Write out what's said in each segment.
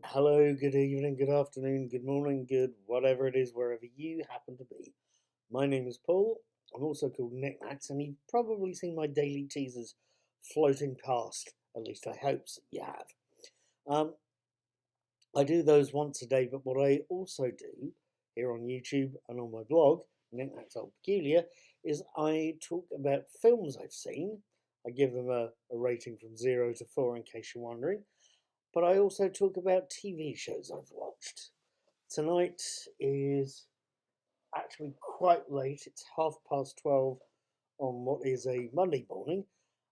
Hello, good evening, good afternoon, good morning, good whatever it is, wherever you happen to be. My name is Paul. I'm also called Knickknacks, and you've probably seen my daily teasers floating past. At least I hope you have. I do those once a day, but what I also do here on YouTube and on my blog, Knickknacks Are Peculiar, is I talk about films I've seen. I give them a rating from 0 to 4 in case you're wondering. But I also talk about TV shows I've watched. Tonight is actually quite late. It's 12:30 on what is a Monday morning.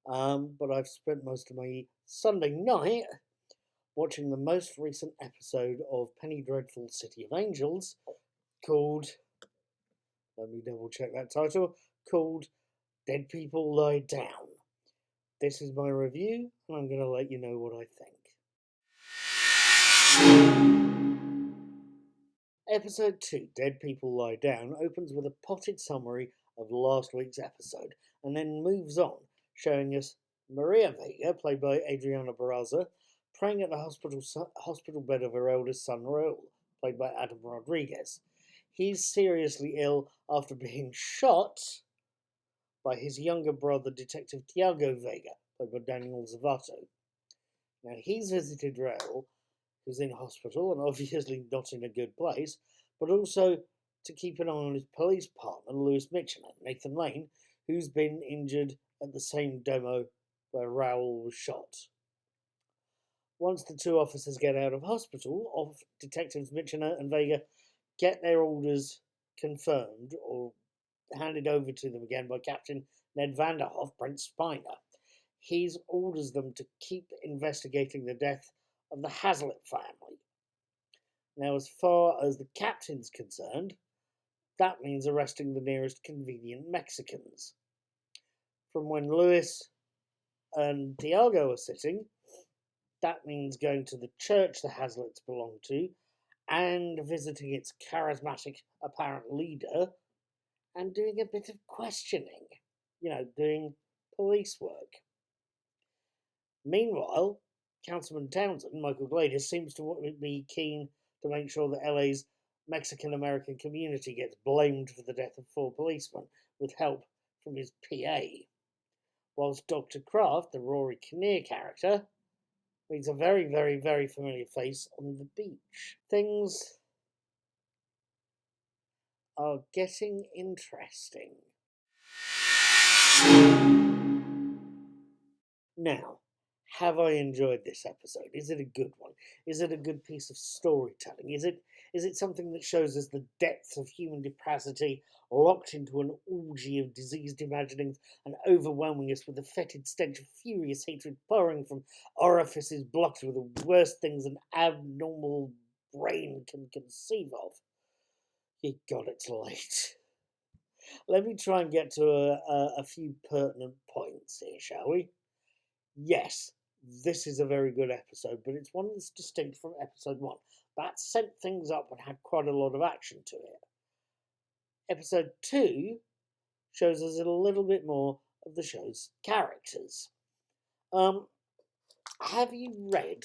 But I've spent most of my Sunday night watching the most recent episode of Penny Dreadful City of Angels called, let me double check that title, called Dead People Lie Down. This is my review, and I'm going to let you know what I think. Episode 2, Dead People Lie Down, opens with a potted summary of last week's episode, and then moves on, showing us Maria Vega, played by Adriana Barraza, praying at the hospital bed of her eldest son, Raul, played by Adam Rodriguez. He's seriously ill after being shot by his younger brother, Detective Tiago Vega, played by Daniel Zavato. Now, he's visited Raul, who's in hospital and obviously not in a good place, but also to keep an eye on his police partner, Lewis Mitchell, Nathan Lane, who's been injured at the same demo where Raoul was shot. Once the two officers get out of hospital, Detectives Mitchell and Vega get their orders confirmed or handed over to them again by Captain Ned Vanderhoff, Brent Spiner. He orders them to keep investigating the death of the Hazlitt family. Now, as far as the captain's concerned, that means arresting the nearest convenient Mexicans. From when Lewis and Tiago are sitting, that means going to the church the Hazlitts belong to and visiting its charismatic apparent leader and doing a bit of questioning, doing police work. Meanwhile, Councilman Townsend, Michael Gladys, seems to be keen to make sure that LA's Mexican-American community gets blamed for the death of 4 policemen with help from his PA, whilst Dr. Kraft, the Rory Kinnear character, meets a very, very, very familiar face on the beach. Things are getting interesting. Now, have I enjoyed this episode? Is it a good one? Is it a good piece of storytelling? Is it something that shows us the depths of human depravity locked into an orgy of diseased imaginings and overwhelming us with the fetid stench of furious hatred pouring from orifices blocked with the worst things an abnormal brain can conceive of? Ye God, it's late. Let me try and get to a few pertinent points here, shall we? Yes, this is a very good episode, but it's one that's distinct from episode 1. That set things up and had quite a lot of action to it. Episode 2 shows us a little bit more of the show's characters. Have you read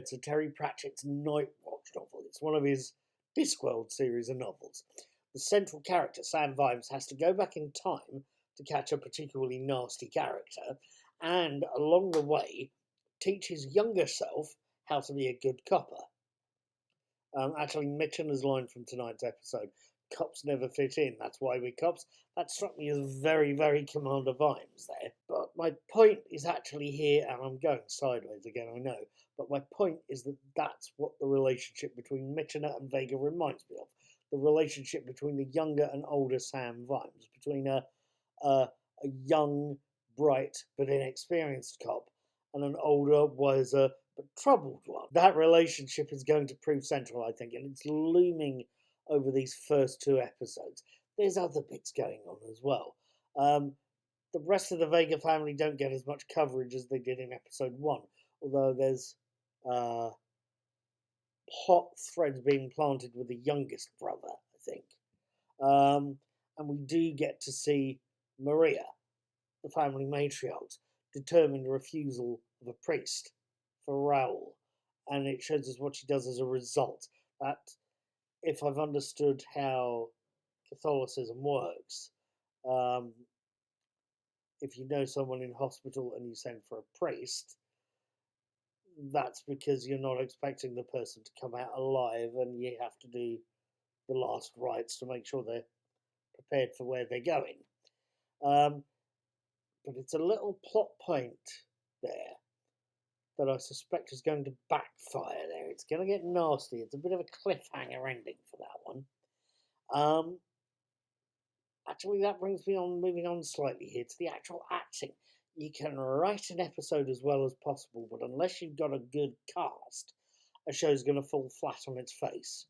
Sir Terry Pratchett's Night Watch novel? It's one of his Discworld series of novels. The central character, Sam Vimes, has to go back in time to catch a particularly nasty character and, along the way, teach his younger self how to be a good copper. Actually, Mitchell's line from tonight's episode, "Cops never fit in, that's why we're cops," that struck me as very, very Commander Vimes there. But my point is actually here, and I'm going sideways again, I know, but my point is that that's what the relationship between Mitchell and Vega reminds me of. The relationship between the younger and older Sam Vimes, between a young, bright but inexperienced cop and an older, wiser but troubled one. That relationship is going to prove central, I think, and it's looming over these first 2 episodes. There's other bits going on as well. The rest of the Vega family don't get as much coverage as they did in episode 1, although there's hot threads being planted with the youngest brother, I think. And we do get to see Maria, the family matriarchs determined refusal of a priest for Raoul, and it shows us what she does as a result. That, if I've understood how Catholicism works, um, if you know someone in hospital and you send for a priest, that's because you're not expecting the person to come out alive, and you have to do the last rites to make sure they're prepared for where they're going. But it's a little plot point there that I suspect is going to backfire there. It's going to get nasty. It's a bit of a cliffhanger ending for that one. Actually, that brings me on, moving on slightly here to the actual acting. You can write an episode as well as possible, but unless you've got a good cast, a show's going to fall flat on its face.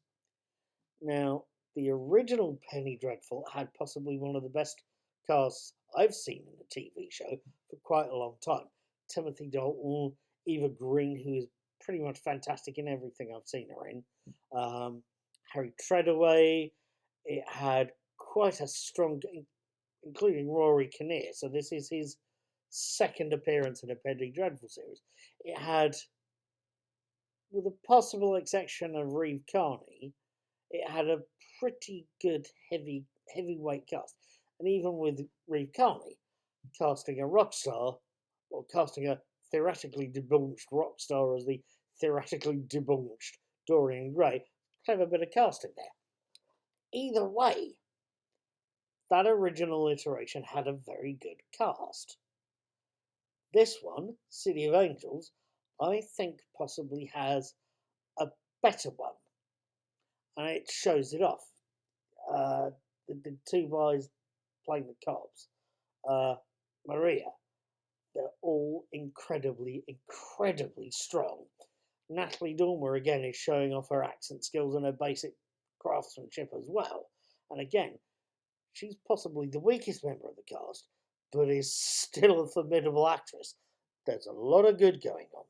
Now, the original Penny Dreadful had possibly one of the best casts I've seen in a TV show for quite a long time. Timothy Dalton, Eva Green, who is pretty much fantastic in everything I've seen her in. Harry Treadaway. It had quite a strong, including Rory Kinnear. So this is his second appearance in a Penny Dreadful series. It had, with the possible exception of Reeve Carney, it had a pretty good heavyweight cast. And even with Reeve Carney casting a rock star, or casting a theoretically debauched rock star as the theoretically debauched Dorian Gray, clever bit of casting there. Either way, that original iteration had a very good cast. This one, City of Angels, I think possibly has a better one, and it shows it off. The two guys playing the cops, Maria, they're all incredibly strong. Natalie Dormer, again, is showing off her accent skills and her basic craftsmanship as well. And again, she's possibly the weakest member of the cast, but is still a formidable actress. There's a lot of good going on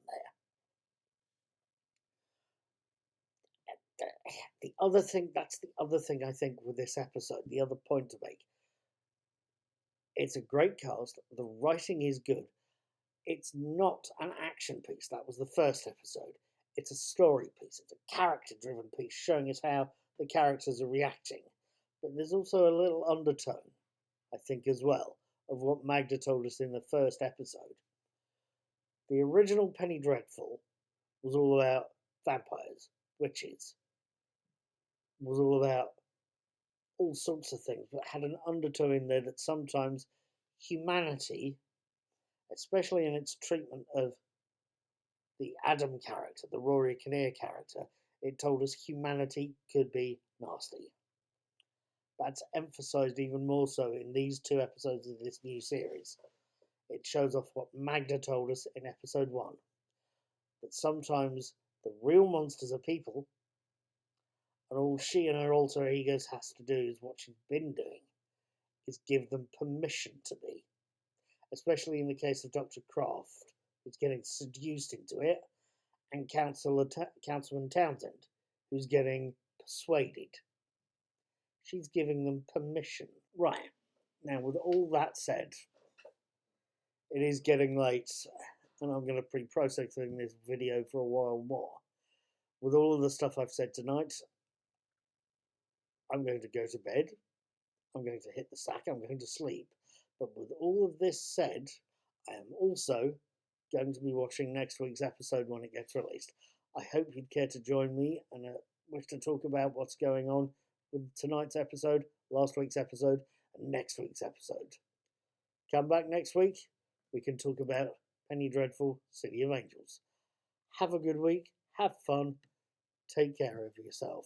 there. The other thing I think with this episode, the other point to make, it's a great cast, the writing is good. It's not an action piece. That was the first episode. It's a story piece. It's a character-driven piece showing us how the characters are reacting. But there's also a little undertone, I think, as well, of what Magda told us in the first episode. The original Penny Dreadful was all about vampires, witches, was all about all sorts of things, but had an undertone in there that sometimes humanity, especially in its treatment of the Adam character, the Rory Kinnear character, it told us humanity could be nasty. That's emphasised even more so in these two episodes of this new series. It shows off what Magda told us in episode 1, that sometimes the real monsters are people, and all she and her alter egos has to do is what she's been doing, is give them permission to be. Especially in the case of Dr. Croft, who's getting seduced into it, and Councilman Townsend, who's getting persuaded. She's giving them permission. Right. Now, with all that said, it is getting late, and I'm going to be processing this video for a while more. With all of the stuff I've said tonight, I'm going to go to bed. I'm going to hit the sack. I'm going to sleep. But with all of this said, I am also going to be watching next week's episode when it gets released. I hope you'd care to join me and wish to talk about what's going on with tonight's episode, last week's episode, and next week's episode. Come back next week. We can talk about Penny Dreadful, City of Angels. Have a good week. Have fun. Take care of yourself.